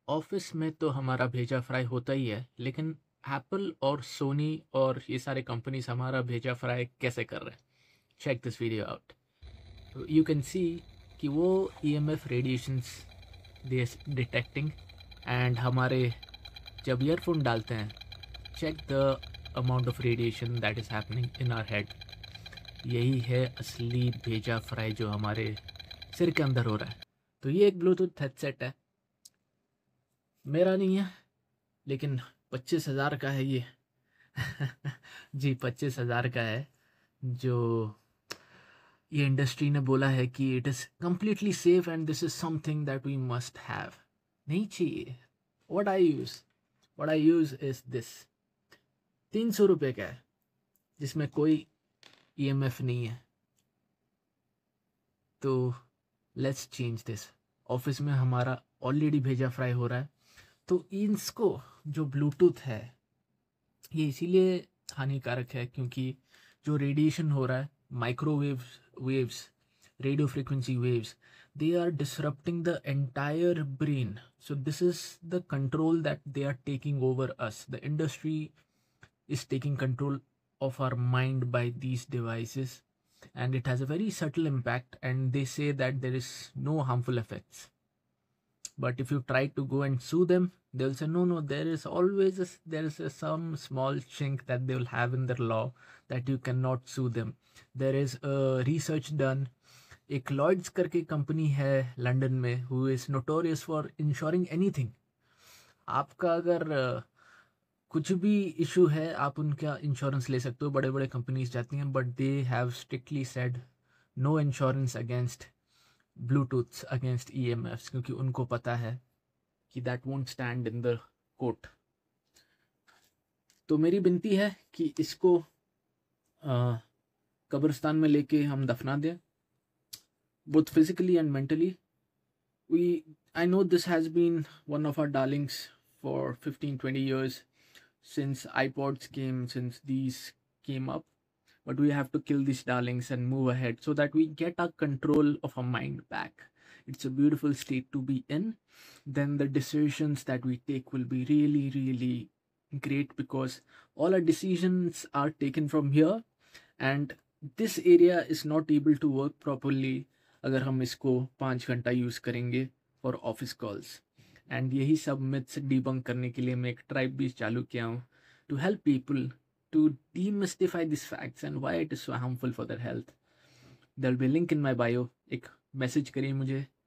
Office में तो हमारा भेजा फ्राई होता ही है, लेकिन एप्पल और सोनी और ये सारे कंपनीज हमारा भेजा फ्राई कैसे कर रहे हैं? Check this video out. You can see कि वो EMF radiations they detecting, and हमारे जब ईयरफोन डालते हैं, check the amount of radiation that is happening in our head. यही है असली भेजा फ्राई जो हमारे सिर के अंदर हो रहा है। तो ये एक ब्लूटूथ हेडसेट है, मेरा नहीं है, लेकिन 25,000 का है ये। जी 25,000 का है, जो ये इंडस्ट्री ने बोला है कि it is completely safe and this is something that we must have. नहीं चाहिए। What I use is this. 300 रुपये का है, जिसमें कोई ईएमएफ नहीं है। तो लेट्स चेंज दिस। ऑफिस में हमारा ऑलरेडी भेजा फ्राई हो रहा है, तो इसको जो ब्लूटूथ है ये इसीलिए हानिकारक है क्योंकि जो रेडिएशन हो रहा है, microwave waves, radio frequency waves, they are disrupting the entire brain. So this is the control that they are taking over us. The industry is taking control of our mind by these devices, and it has a very subtle impact, and they say that there is no harmful effects. But if you try to go and sue them, they'll say no, there is always some small chink that they will have in their law that you cannot sue them. There is a research done. एक Lloyds करके company है London में, who is notorious for ensuring anything. आपका अगर कुछ भी issue है, आप उनका इंश्योरेंस ले सकते हो। बड़े बड़े कंपनीज जाती हैं, but they have strictly said no insurance against Bluetooths, against EMFs, क्योंकि उनको पता है कि that won't stand in the court. तो मेरी विनती है कि इसको कब्रिस्तान में लेके हम दफना दें, both physically and mentally. I know this has been one of our darlings for 15-20 years, since iPods came, since these came up, but we have to kill these darlings and move ahead so that we get our control of our mind back. It's a beautiful state to be in. Then the decisions that we take will be really, really great, because all our decisions are taken from here, and this area is not able to work properly अगर हम इसको 5 घंटा use करेंगे for office calls. And यही सब myths debunk करने के लिए मैं एक ट्राइब भी चालू किया हूँ, to help people to demystify this facts and why it is so harmful for their health. There will be link in my bio. एक मैसेज करिए मुझे,